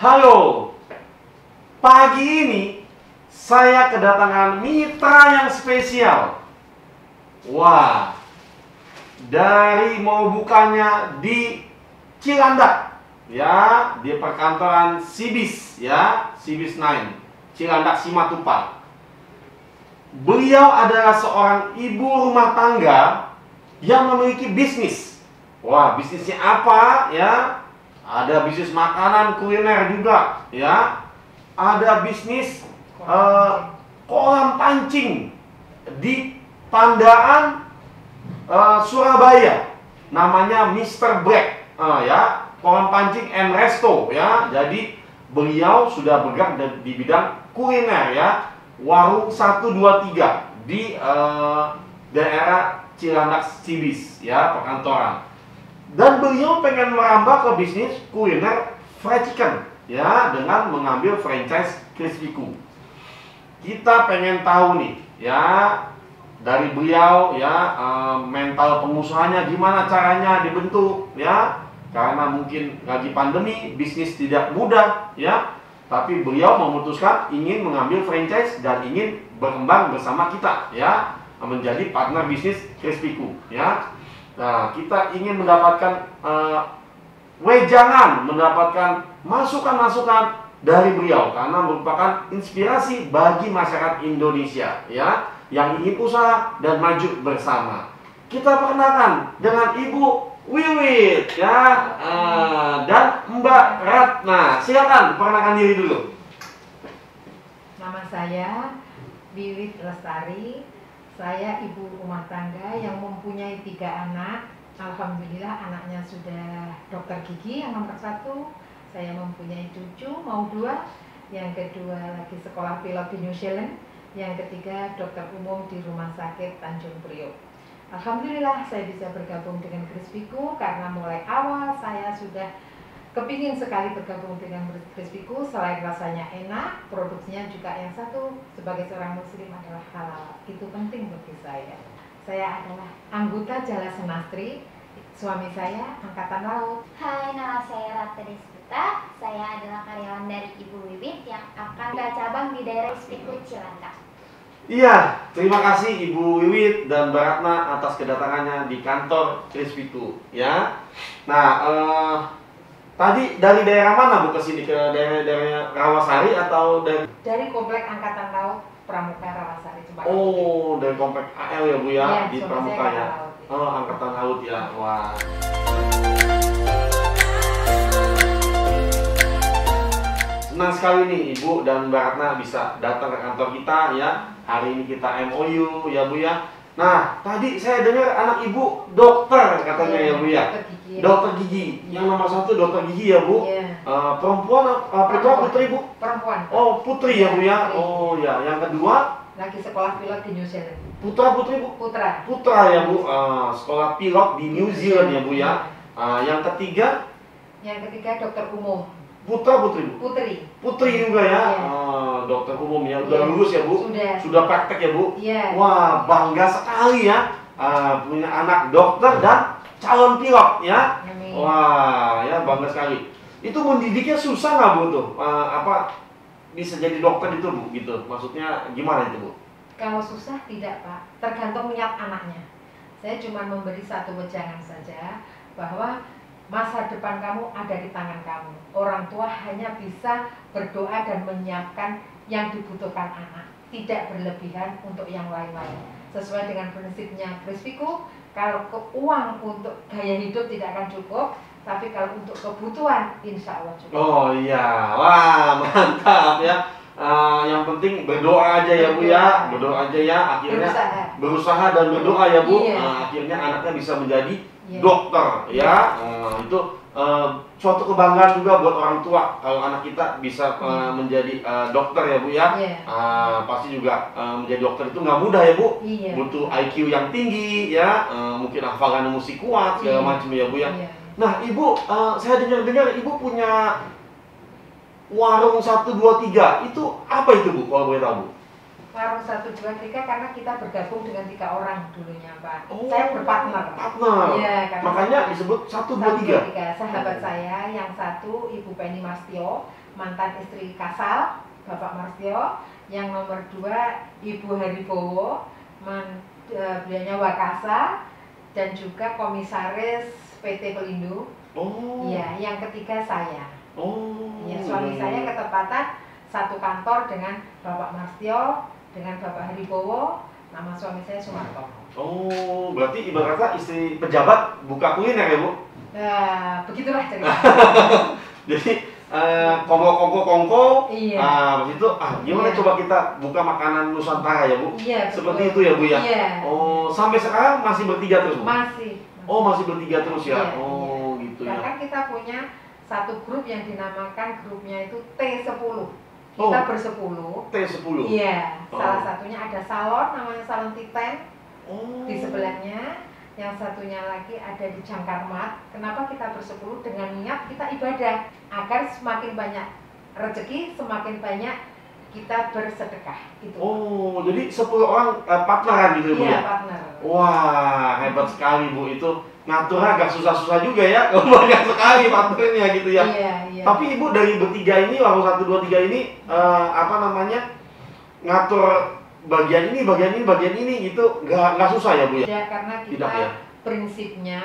Halo, pagi ini saya kedatangan mitra yang spesial. Wah, dari mau bukanya di Cilandak, ya, di perkantoran Sibis, ya, Sibis 9, Cilandak Simatupang. Beliau adalah seorang ibu rumah tangga yang memiliki bisnis. Wah, bisnisnya apa, ya? Ada bisnis makanan kuliner juga, ya. Ada bisnis kolam pancing di Pandaan, Surabaya. Namanya Mr. Black, ya. Kolam pancing and resto, ya. Jadi beliau sudah bergerak di bidang kuliner, ya. Warung 123 di daerah Cilandak Sibis, ya, perkantoran. Dan beliau pengen merambah ke bisnis kuliner fried chicken, ya, dengan mengambil franchise Crispy-Ku. Kita pengen tahu nih, ya, dari beliau, ya, mental pengusahanya gimana caranya dibentuk, ya, karena mungkin lagi pandemi, bisnis tidak mudah, ya, tapi beliau memutuskan ingin mengambil franchise dan ingin berkembang bersama kita, ya, menjadi partner bisnis Crispy-Ku, ya. Nah, kita ingin mendapatkan wejangan, mendapatkan masukan-masukan dari beliau karena merupakan inspirasi bagi masyarakat Indonesia, ya, yang ingin usaha dan maju bersama. Kita perkenalkan dengan Ibu Wiwit, ya, dan Mbak Ratna. Silakan perkenalkan diri dulu. Nama saya Wiwit Lestari. Saya ibu rumah tangga yang mempunyai 3 anak. Alhamdulillah anaknya sudah dokter gigi yang nomor 1. Saya mempunyai cucu mau 2. Yang kedua lagi sekolah pilot di New Zealand. Yang ketiga dokter umum di Rumah Sakit Tanjung Priok. Alhamdulillah saya bisa bergabung dengan Crispy-Ku karena mulai awal saya sudah kepingin sekali bergabung dengan Crispy-Ku. Selain rasanya enak, produksinya juga yang satu sebagai seorang muslim adalah halal. Itu penting bagi saya. Saya adalah anggota Jala Senastri, suami saya angkatan laut. Hai, nama saya Ratna Desputa. Saya adalah karyawan dari Ibu Wiwit yang akan buka cabang di daerah Crispy-Ku Cilandak. Iya, terima kasih Ibu Wiwit dan Mbak Ratna atas kedatangannya di kantor Crispy-Ku, ya. Nah, tadi dari daerah mana Bu kesini, ke daerah Rawasari atau Dari komplek angkatan laut Pramuka Rawasari. Oh, dari komplek AL ya Bu, ya, Iya, di suami Pramuka, saya ya. laut, ya. Oh, angkatan laut, ya. Wah. Senang sekali nih Ibu dan Mbak Ratna bisa datang ke kantor kita, ya. Hari ini kita MOU, ya Bu, ya. Nah, tadi saya dengar anak Ibu dokter katanya, ya Bu, ya. Dokter gigi. Yang nomor 1 dokter gigi, ya Bu. Perempuan, putra, putri Bu? Perempuan. Oh, putri, ya Bu, ya. Oh, ya. Yang kedua Lagi sekolah pilot di New Zealand. putra, putri Bu? Putra. Putra, ya Bu. Sekolah pilot di New Zealand, ya Bu, ya. Yang ketiga? Yang ketiga dokter umum. Putra, putri Bu? Putri. Putri juga, ya. Dokter umum, ya. Udah lulus, ya Bu? Sudah praktek, ya Bu? Iya. Wah, bangga sekali, ya. Punya anak dokter dan calon pilot, ya. Amin. Wah, ya, bangga sekali. Itu mendidiknya susah nggak Bu tuh? Bisa jadi dokter itu Bu, gitu? Maksudnya gimana itu Bu? Kalau susah tidak Pak, tergantung niat anaknya. Saya cuma memberi satu wejangan saja bahwa masa depan kamu ada di tangan kamu. Orang tua hanya bisa berdoa dan menyiapkan yang dibutuhkan anak, tidak berlebihan untuk yang lain-lain. Sesuai dengan prinsipnya Crispy-Ku, kalau uang untuk gaya hidup tidak akan cukup, tapi kalau untuk kebutuhan insya Allah cukup. Oh iya, wah mantap ya. Yang penting berdoa aja ya Bu, ya. Berdoa aja, ya. Akhirnya berusaha dan berdoa, ya Bu. Iya. Akhirnya anaknya bisa menjadi Iya. dokter, ya. Itu suatu kebanggaan juga buat orang tua kalau anak kita bisa menjadi dokter, ya Bu, ya. Iya. Pasti juga menjadi dokter itu nggak mudah, ya Bu. Iya. Butuh IQ yang tinggi, ya. Mungkin hafalan musik kuat segala macam, ya Bu, ya. Iya. Nah Ibu, saya dengar-dengar Ibu punya warung 123. Itu apa itu Bu, kalau boleh tahu Bu? Warung 123 karena kita bergabung dengan 3 orang dulunya Pak. Oh, Saya berpartner. partner. Iya, karena makanya disebut 123. Sahabat saya yang satu Ibu Penny Mastio, mantan istri Kasal, Bapak Marstio. Yang nomor 2 Ibu Haribowo, beliaunya Wakasa, dan juga komisaris PT Pelindo. Oh. Iya, yang ketiga saya. Oh. Ya, suami saya ketepatan satu kantor dengan Bapak Marstio, dengan Bapak Haribowo. Nama suami saya Sumarto. Oh, berarti ibarat kata istri pejabat buka kuliner ya, Bu? Begitulah cerita. Jadi kongko, Iya. habis itu gimana Iya. coba kita buka makanan Nusantara ya, Bu? Iya, betul. Seperti itu ya, Bu ya? Iya. Oh, sampai sekarang masih bertiga terus, Bu? Masih. Oh, masih bertiga terus ya? Iya, Oh, iya. gitu ya. Bahkan kita punya satu grup yang dinamakan grupnya itu T10. Oh. Kita bersepuluh. T10? Iya, Oh. salah satunya ada salon, namanya Salon Titen. Oh. Di sebelahnya, yang satunya lagi ada di Jangkarmat. Kenapa kita bersepuluh? Dengan niat kita ibadah agar semakin banyak rezeki, semakin banyak kita bersedekah. Itu. Oh, jadi 10 orang partneran gitu ya, Bu Iya, ya? partner. Wah, hebat sekali, Bu. Itu ngaturnya agak susah-susah juga ya. Banyak sekali partnernya gitu ya. Iya, iya. Tapi Ibu dari bertiga ini, warung 1, 2, 3 ini ngatur bagian ini gitu nggak susah ya, Bu ya? Tidak, karena kita Tidak ya? prinsipnya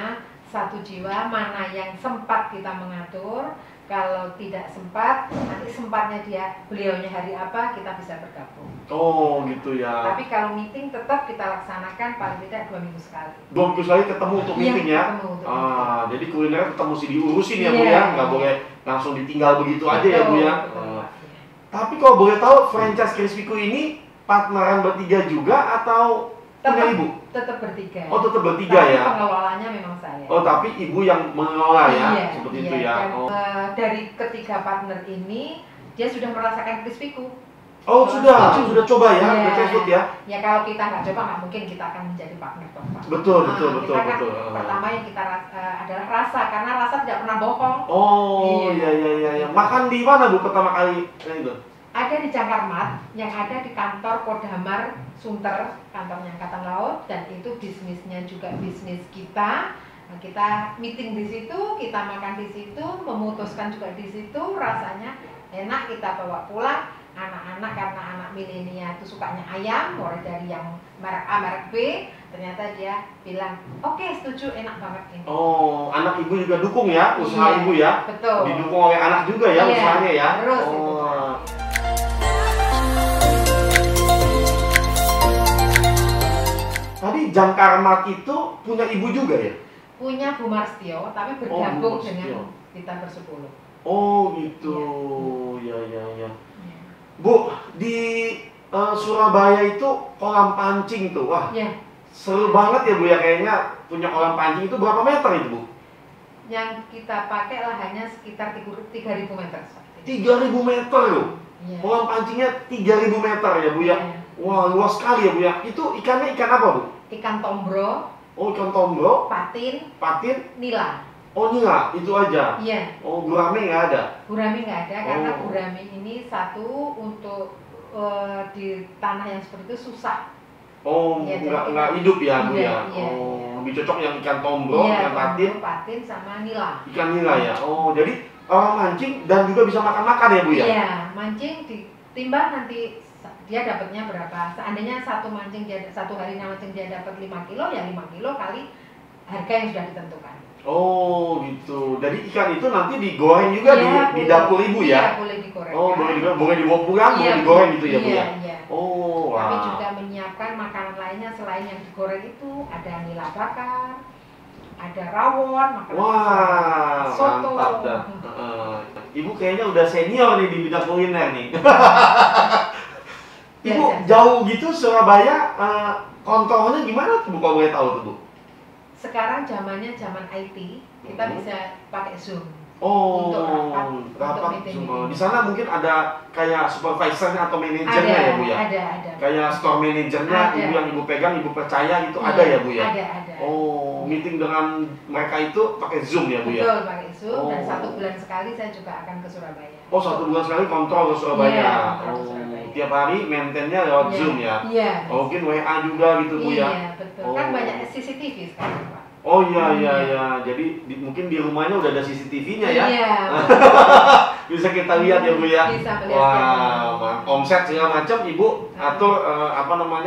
satu jiwa, mana yang sempat kita mengatur. Kalau tidak sempat, nanti sempatnya beliaunya hari apa, kita bisa bergabung. Oh, gitu ya. Tapi kalau meeting tetap kita laksanakan paling tidak 2 minggu sekali. 2 minggu sekali ketemu untuk Iya, meeting ya? ketemu untuk Jadi kuliner tetap mesti diurusin ya, Bu Iya, ya? Nggak iya. boleh langsung ditinggal begitu aja ya, Bu ya? Betul, Pak. Tapi kalau boleh tahu, franchise Crispy Kue ini partneran bertiga juga atau punya Ibu? Tetap bertiga. Oh, tetap bertiga Tapi ya? pengelolanya memang saya. Oh, tapi Ibu yang mengelola ya? Iya, Seperti iya. itu ya? Dan, Oh. dari ketiga partner ini, dia sudah merasakan Crispy Kue. Oh, sudah coba ya, Iya. udah test ya? Ya kalau kita nggak coba, nggak mungkin kita akan menjadi partner toh, Pak. Betul. Kita kan pertama yang kita adalah rasa, karena rasa tidak pernah bohong. Oh, iya. Makan di mana, Bu, pertama kali itu? Ada di Jangkarmat, yang ada di kantor Kodamar Sunter, kantornya Angkatan Laut, dan itu bisnisnya juga bisnis kita. Nah, kita meeting di situ, kita makan di situ, memutuskan juga di situ, rasanya enak, kita bawa pulang. Anak-anak, karena anak milenial itu sukanya ayam, mulai dari yang merek A, merek B, ternyata dia bilang, oke, setuju, enak banget ini. Oh, anak Ibu juga dukung ya, usaha Iya, Ibu ya? betul. Didukung oleh anak juga ya, Iya, usahanya ya? terus itu, Oh. Pak. Tadi Jangkarmat itu punya Ibu juga ya? Punya Bu Marstio, tapi Bu bergabung Marstio. dengan kita bersepuluh. Oh, gitu. Ya. Bu, di Surabaya itu kolam pancing tuh, wah Ya, seru banget ya, Bu ya, kayaknya punya kolam pancing itu berapa meter itu, Bu? yang kita pakai lahannya sekitar 3.000 meter. 3.000 meter loh. Iya. Kolam pancingnya 3.000 meter ya, Bu ya? Iya. Wah, luas sekali ya, Bu ya. Itu ikannya ikan apa, Bu? Ikan tombro, Oh, ikan tombro, patin, patin, nila. oh nila, itu aja. Iya. Oh, gurame nggak ada? Gurami nggak ada, karena Oh. gurami ini satu untuk di tanah yang seperti itu susah. Oh, Iya, jadi nggak hidup ya, Bu iya, ya? iya. Oh, lebih cocok yang ikan tombro, Iya, ikan patin, tombro, patin sama nila. ikan nila ya. Oh, jadi orang mancing dan juga bisa makan-makan ya, Bu ya? Iya, mancing ditimbang nanti dia dapatnya berapa. Seandainya satu hari mancing dia dapat 5 kilo, ya 5 kilo kali harga yang sudah ditentukan. Oh, gitu. Jadi ikan itu nanti digoreng juga Iya, di boleh. dapur Ibu ya? Iya, boleh digoreng. Oh, boleh dibawa pulang, boleh digoreng gitu ya, Bu Iya, ya? iya. Oh, Kami wah. juga menyiapkan makanan lainnya selain yang digoreng itu, ada nila bakar, ada rawon, makanan Wah, soto. mantap dah. Ibu kayaknya udah senior nih di bidang kuliner nih. Ibu Ya. jauh gitu Surabaya, kontrolnya gimana tuh, Bu, kalau boleh tahu tuh, Bu? Sekarang zamannya zaman IT, kita Hmm. bisa pakai Zoom. Oh, Untuk rapat meeting. semua. Di sana mungkin ada kayak supervisornya atau manajernya Ada, ya, Bu ya? ada. Kayak store manajernya, Ada. Ibu yang Ibu pegang, Ibu percaya gitu, Iya, ada ya, Bu ya? Ada. Oh, meeting dengan mereka itu pakai Zoom ya, Bu ya? Betul, pakai Zoom, dan Oh. 1 bulan sekali saya juga akan ke Surabaya. Oh, 1 bulan sekali kontrol ke Surabaya. Iya, kontrol ke Oh, Surabaya. tiap hari maintainnya lewat Iya. Zoom ya? Iya. Oh, mungkin WA juga gitu, Bu ya? Iya, betul. Oh. Kan banyak CCTV sekarang, Pak. Oh iya. Jadi mungkin di rumahnya udah ada CCTV-nya ya. Iya. Bisa kita lihat ya Bu ya. Bisa melihat. Wah, omset segala macam Ibu atur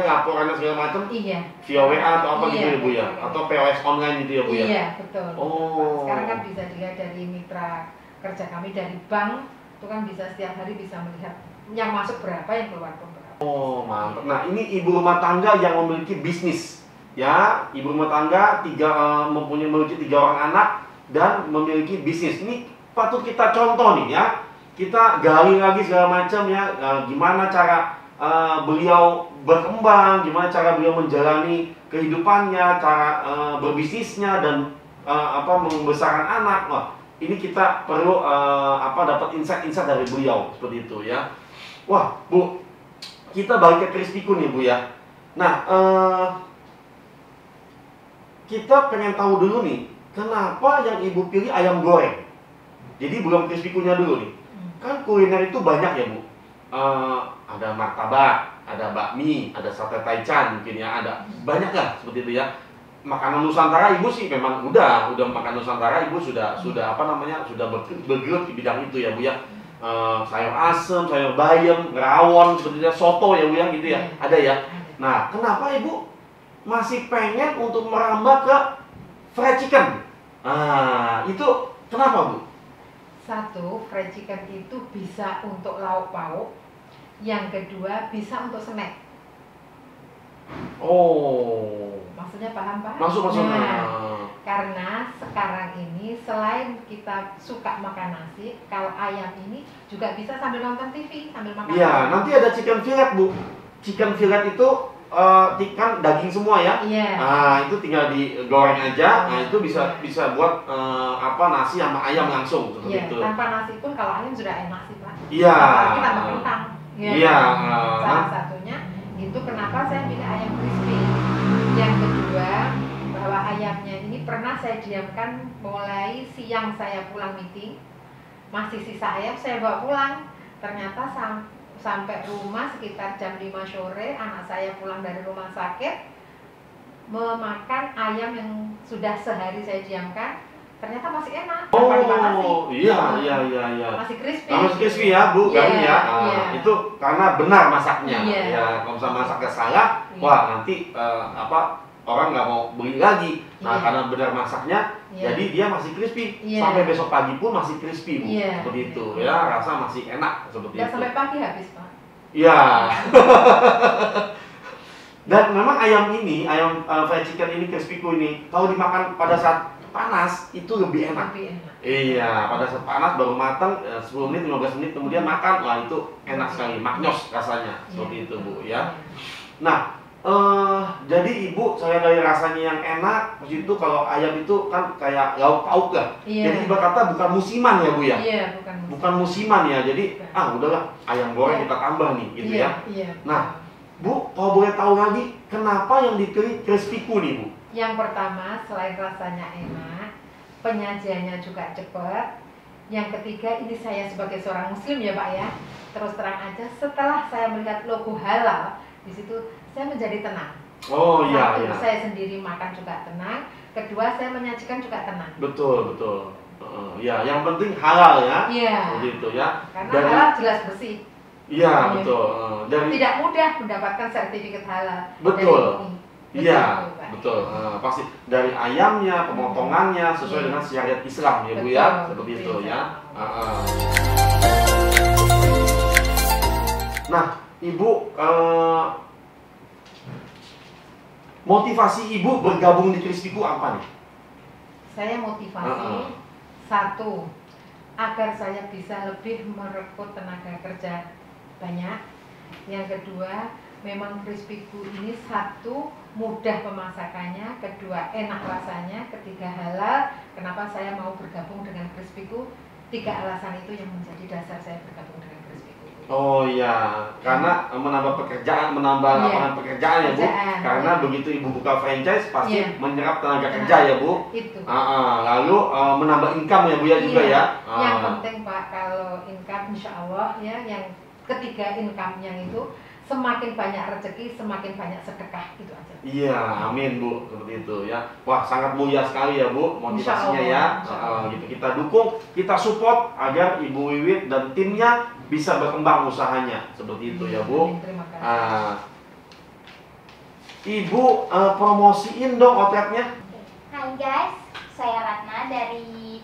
laporannya segala macam Iya. via WA atau apa gitu Iya, ya Bu ya. betul. Atau POS online gitu ya Bu ya. Iya, betul. Oh. Sekarang kan bisa dilihat dari mitra kerja kami dari bank, itu kan bisa setiap hari bisa melihat yang masuk berapa, yang keluar pun berapa. Oh, mantap. Nah, ini ibu rumah tangga yang memiliki bisnis. Ya, ibu rumah tangga memiliki 3 orang anak dan memiliki bisnis. Ini patut kita contoh nih ya. Kita gali lagi segala macam ya. Gimana cara beliau berkembang, gimana cara beliau menjalani kehidupannya, cara berbisnisnya dan membesarkan anak. Wah, ini kita perlu dapat insight-insight dari beliau seperti itu ya. Wah, Bu, kita balik ke Krispiku nih Bu ya. Nah, kita pengen tahu dulu nih, kenapa yang Ibu pilih ayam goreng? Jadi belum Krispikunya dulu nih. Kan kuliner itu banyak ya Bu. Ada martabak, ada bakmi, ada sate taichan mungkin ya, ada banyak lah seperti itu ya. Makanan Nusantara Ibu sih memang udah makan Nusantara Ibu sudah bergelut di bidang itu ya Bu ya. Sayur asem, sayur bayam, rawon seperti itu, soto ya Bu ya gitu ya. Ada ya. Nah, kenapa Ibu masih pengen untuk merambah ke fried chicken? Nah, itu kenapa Bu? Satu, fried chicken itu bisa untuk lauk pauk. Yang kedua, bisa untuk snack. Oh. Maksudnya paham Pak? Masuk. Nah, karena sekarang ini selain kita suka makan nasi, kalau ayam ini juga bisa sambil nonton TV, sambil makan. Iya, nanti ada chicken fillet Bu. Chicken fillet itu kan daging semua ya. Iya. Nah, itu tinggal digoreng aja. Nah, itu bisa buat nasi sama ayam langsung seperti itu. Tanpa nasi pun kalau ayam sudah enak sih Pak. Iya. Apalagi tambah kentang. Iya. Salah satunya itu kenapa saya pilih ayam crispy. Yang kedua, bahwa ayamnya ini pernah saya diamkan mulai siang saya pulang meeting, masih sisa ayam saya bawa pulang. Ternyata sampai rumah sekitar jam 5 sore, anak saya pulang dari rumah sakit memakan ayam yang sudah sehari saya diamkan, ternyata masih enak. Oh, iya. Masih crispy. Masih crispy ya Bu, kan ya. Iya. Itu karena benar masaknya. Iya. Ya, kalau misalnya masaknya salah, wah nanti orang nggak mau beli lagi. Nah, karena benar masaknya, jadi dia masih crispy. Sampai besok pagi pun masih crispy Bu. Seperti itu ya, rasa masih enak seperti itu. Sampai pagi habis Pak. Iya. Dan memang ayam fried chicken ini crispyku ini, kalau dimakan pada saat panas itu lebih enak. Iya, pada saat panas baru matang 10 menit 15 menit kemudian makan, wah itu enak sekali, maknyos rasanya seperti itu Bu ya. Nah, jadi Ibu, saya dari rasanya yang enak, maksud itu kalau ayam itu kan kayak lauk pauk lah. Jadi ibarat kata bukan musiman ya Bu ya. Iya, bukan musiman ya. Jadi udahlah ayam goreng kita tambah nih gitu ya. Nah, Bu, kalau boleh tahu lagi kenapa yang dipilih crispyku nih Bu? Yang pertama, selain rasanya enak, penyajiannya juga cepat. Yang ketiga, ini saya sebagai seorang muslim ya Pak ya. Terus terang aja, setelah saya melihat logo halal, di situ saya menjadi tenang. Oh iya. Satu, saya sendiri makan juga tenang. Kedua, saya menyajikan juga tenang. Betul. Ya, yang penting halal ya. Iya. Begitu ya. Karena halal jelas bersih. Iya, betul. Tidak mudah mendapatkan sertifikat halal. Betul. Iya, betul. Pasti dari ayamnya, pemotongannya sesuai dengan syariat Islam ya Bu ya, seperti itu ya. Nah, Ibu, motivasi Ibu bergabung di Crispyku apa nih? Saya motivasi satu, agar saya bisa lebih merekrut tenaga kerja banyak. Yang kedua, memang Crispyku ini satu, mudah pemasakannya, kedua enak rasanya, ketiga halal. Kenapa saya mau bergabung dengan Crispyku? 3 alasan itu yang menjadi dasar saya bergabung dengan Crispyku. Oh iya, karena menambah pekerjaan, menambah lapangan pekerjaan ya Bu. Karena begitu Ibu buka franchise pasti menyerap tenaga kerja ya Bu. Itu. Lalu menambah income ya Bu ya juga ya. Yang penting Pak, kalau income insya Allah ya, yang ketiga income-nya itu semakin banyak rezeki, semakin banyak sedekah, gitu aja. Iya, amin Bu, seperti itu ya. Wah, sangat mulia sekali ya Bu motivasinya ya. Gitu kita dukung, kita support agar Ibu Wiwit dan timnya bisa berkembang usahanya, seperti itu ya Bu. Terima kasih. Ibu promosiin dong outletnya. Hai guys, saya Ratna dari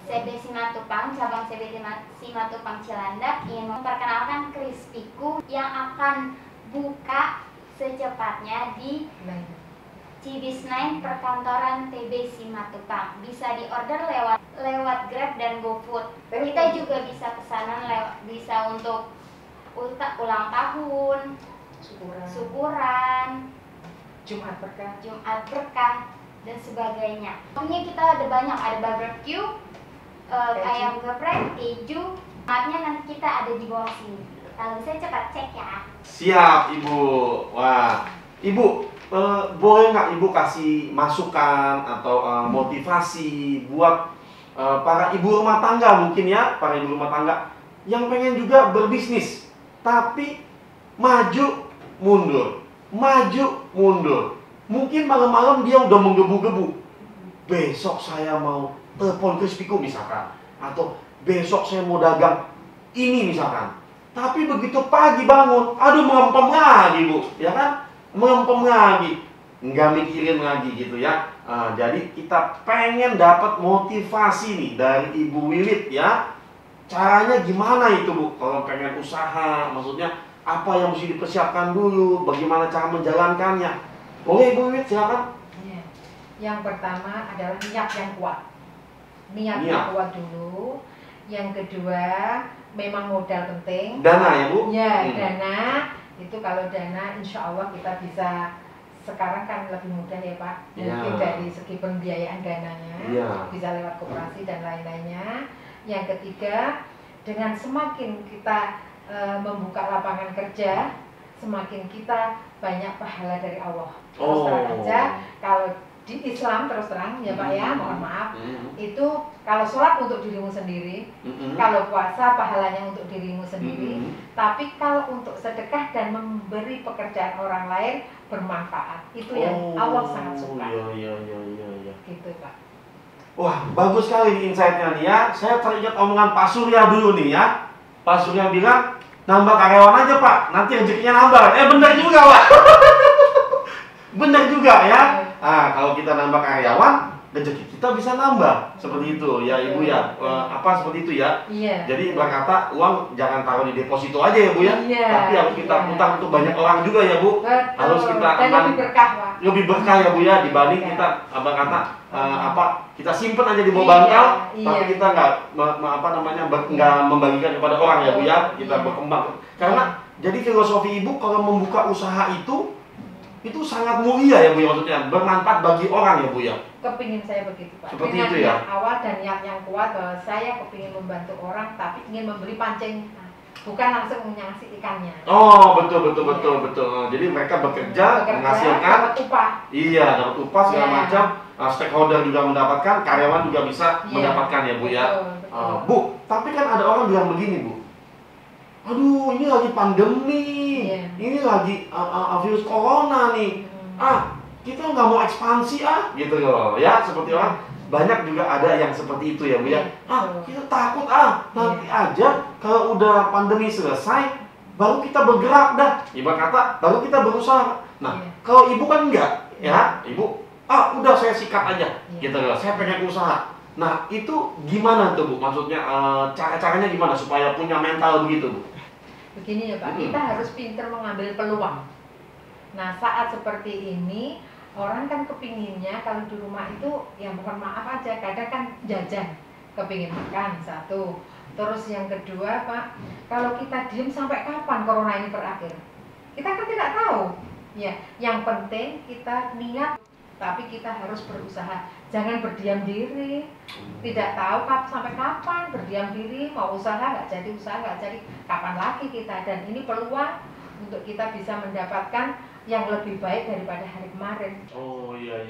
CB Simatupang, cabang CB Simatupang Cilandak, ingin memperkenalkan Crispyku yang akan buka secepatnya di Cibis 9 perkantoran TB Simatupang. Bisa diorder lewat Grab dan GoFood. Kita juga bisa pesanan bisa untuk ulang tahun, syukuran, Jumat berkah dan sebagainya. Pokoknya kita ada banyak, ada barbecue, ayam geprek, keju. Tempatnya nanti kita ada di bawah sini. Kalau bisa cepat cek ya. Siap Ibu. Wah, Ibu boleh nggak Ibu kasih masukan atau motivasi buat para ibu rumah tangga mungkin ya, para ibu rumah tangga yang pengen juga berbisnis tapi maju mundur. Mungkin malam-malam dia udah menggebu-gebu. Besok saya mau telepon Crispyku misalkan, atau besok saya mau dagang ini misalkan. Tapi begitu pagi bangun, aduh melempem lagi Bu, ya kan? Melempem lagi, nggak mikirin lagi gitu ya. Jadi kita pengen dapat motivasi nih dari Ibu Wiwit ya. Caranya gimana itu Bu? Kalau pengen usaha, maksudnya apa yang mesti dipersiapkan dulu, bagaimana cara menjalankannya? Boleh Ibu Wiwit, silakan. Yang pertama adalah niat yang kuat. Niat yang kuat dulu. Yang kedua, memang modal penting. Dana ya Bu? Ya, dana. Itu kalau dana insya Allah kita bisa, sekarang kan lebih mudah ya Pak. Mungkin dari segi pembiayaan dananya, bisa lewat koperasi dan lain-lainnya. Yang ketiga, dengan semakin kita membuka lapangan kerja, semakin kita banyak pahala dari Allah. Terus terang aja, kalau di Islam terus terang ya Pak ya, mohon maaf, itu kalau sholat untuk dirimu sendiri, kalau puasa pahalanya untuk dirimu sendiri, tapi kalau untuk sedekah dan memberi pekerjaan orang lain bermanfaat, itu yang Allah sangat suka. Iya. Gitu Pak. Wah, bagus sekali nih insight-nya nih ya. Saya teringat omongan Pak Surya dulu nih ya. Pak Surya bilang, nambah karyawan aja Pak, nanti rezekinya nambah. Benar juga Pak. Benar juga ya. Kalau kita nambah karyawan, rezeki kita bisa nambah. Seperti itu ya Ibu ya. Seperti itu ya. Iya. Jadi berkata uang jangan taruh di deposito aja ya Bu ya. Iya, tapi harus kita putar untuk banyak orang juga ya Bu. Betul. Harus kita dan lebih berkah Pak. Lebih berkah ya Bu ya, dibanding kita kita simpen aja di bawah bantal, tapi kita nggak nggak membagikan kepada orang ya Bu ya. Kita berkembang. Karena jadi filosofi Ibu kalau membuka usaha itu sangat mulia ya Bu ya, maksudnya bermanfaat bagi orang ya Bu ya. Kepingin saya begitu Pak. Seperti Dengan itu ya. niat awal dan niat yang kuat bahwa saya kepingin membantu orang, tapi ingin memberi pancing, bukan langsung menyaksi ikannya. Oh betul. Jadi mereka bekerja menghasilkan, dapat upah. Iya, dapat upah segala macam. Stakeholder juga mendapatkan, karyawan juga bisa mendapatkan ya Bu ya. Betul. Bu, tapi kan ada orang bilang begini Bu. Aduh, ini lagi pandemi, ini lagi virus corona nih. Kita nggak mau ekspansi gitu loh ya. Seperti orang banyak juga ada yang seperti itu ya Bu ya. Kita takut nanti aja kalau udah pandemi selesai baru kita bergerak dah. Ibarat kata baru kita berusaha. Nah, kalau Ibu kan enggak ya, Ibu udah saya sikat aja gitu loh. Saya pengen usaha. Nah, itu gimana tuh Bu? Maksudnya caranya gimana supaya punya mental begitu Bu? Begini ya Pak, kita harus pintar mengambil peluang. Nah, saat seperti ini orang kan kepinginnya kalau di rumah itu ya mohon maaf aja, kadang kan jajan, kepingin makan satu. Terus yang kedua Pak, kalau kita diem sampai kapan corona ini berakhir? Kita kan tidak tahu. Ya, yang penting kita niat, tapi kita harus berusaha. Jangan berdiam diri. Tidak tahu sampai kapan berdiam diri, mau usaha nggak jadi, kapan lagi kita. Dan ini peluang untuk kita bisa mendapatkan yang lebih baik daripada hari kemarin. Oh iya.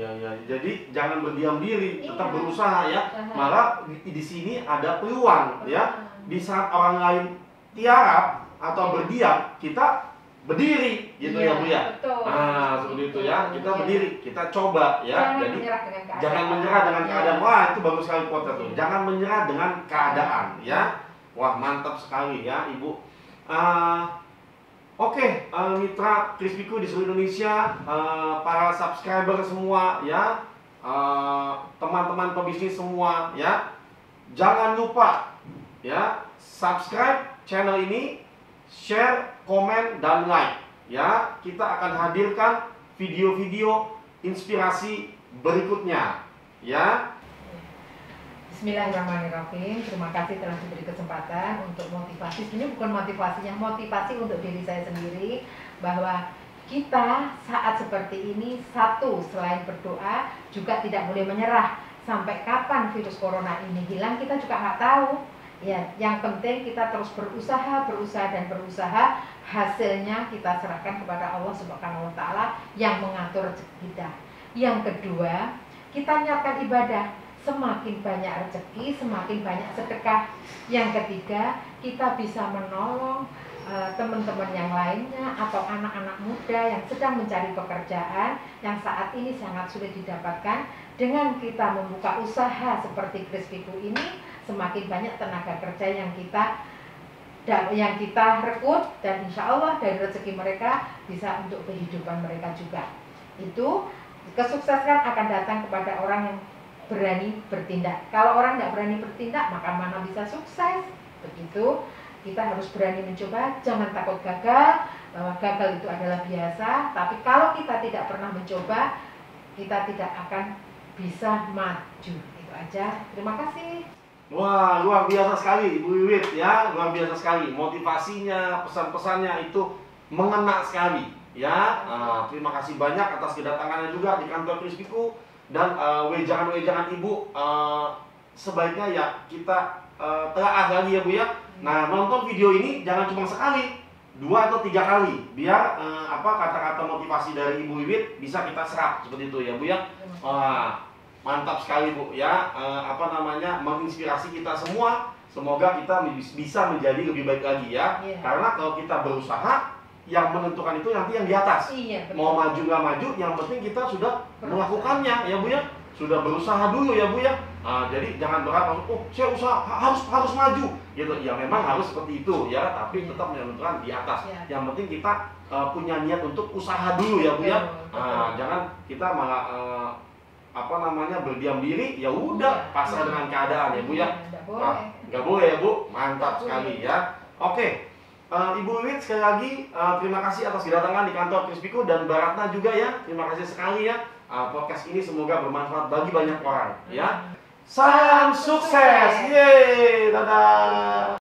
Jadi jangan berdiam diri, tetap berusaha ya. Malah di sini ada peluang ya. Di saat orang lain tiarap atau berdiam, kita berdiri gitu ya Bu ya. Betul. Nah, seperti itu ya. Kita berdiri, kita coba ya. Jangan Jadi menyerah dengan keadaan. jangan menyerah dengan keadaan. Wah, itu bagus sekali quote tuh. Jangan menyerah dengan keadaan ya. Wah, mantap sekali ya, Ibu. Oke, mitra Krispiku di seluruh Indonesia, para subscriber semua ya, teman-teman pebisnis semua ya, jangan lupa ya subscribe channel ini, share, komen, dan like ya. Kita akan hadirkan video-video inspirasi berikutnya ya. Bismillahirrahmanirrahim. Terima kasih telah diberi kesempatan untuk motivasi. Ini bukan motivasinya, motivasi untuk diri saya sendiri, bahwa kita saat seperti ini, satu, selain berdoa juga tidak boleh menyerah. Sampai kapan virus corona ini hilang kita juga nggak tahu. Ya, yang penting kita terus berusaha dan berusaha. Hasilnya kita serahkan kepada Allah Subhanahu wa Ta'ala yang mengatur rezeki kita. Yang kedua, kita niatkan ibadah. Semakin banyak rezeki, semakin banyak sedekah. Yang ketiga, kita bisa menolong teman-teman yang lainnya atau anak-anak muda yang sedang mencari pekerjaan yang saat ini sangat sulit didapatkan. Dengan kita membuka usaha seperti Krispiku ini, semakin banyak tenaga kerja yang kita rekrut, dan insya Allah dari rezeki mereka bisa untuk kehidupan mereka juga. Itu kesuksesan akan datang kepada orang yang berani bertindak. Kalau orang nggak berani bertindak, maka mana bisa sukses. Begitu, kita harus berani mencoba, jangan takut gagal, bahwa gagal itu adalah biasa. Tapi kalau kita tidak pernah mencoba, kita tidak akan bisa maju. Itu aja. Terima kasih. Wah, luar biasa sekali Ibu Wiwit ya, luar biasa sekali. Motivasinya, pesan-pesannya itu mengena sekali ya. Terima kasih banyak atas kedatangannya juga di kantor Krispiku. Dan wejangan-wejangan Ibu sebaiknya ya kita telaah lagi ya Bu ya. Nah, nonton video ini jangan cuma sekali, 2 atau 3 kali, biar kata-kata motivasi dari Ibu Wiwit bisa kita serap seperti itu ya Bu ya. Mantap sekali Bu ya, menginspirasi kita semua. Semoga kita bisa menjadi lebih baik lagi ya. Karena kalau kita berusaha, yang menentukan itu nanti yang di atas. Mau maju nggak maju, yang penting kita sudah melakukannya ya Bu ya. Sudah berusaha dulu ya Bu ya. Jadi jangan berharap, oh saya usaha harus maju gitu. Ya memang harus seperti itu ya, tapi tetap menentukan di atas. Yang penting kita punya niat untuk usaha dulu ya Bu ya. Jangan kita malah berdiam diri, ya udah pasrah dengan keadaan ya Bu ya. Nggak boleh ya Bu. Mantap sekali ya. Oke. Ibu Wiwit sekali lagi terima kasih atas kedatangan di kantor Krispiku, dan Mbak Ratna juga ya, terima kasih sekali ya. Podcast ini semoga bermanfaat bagi banyak orang ya. Salam sukses. Yeay, dadah.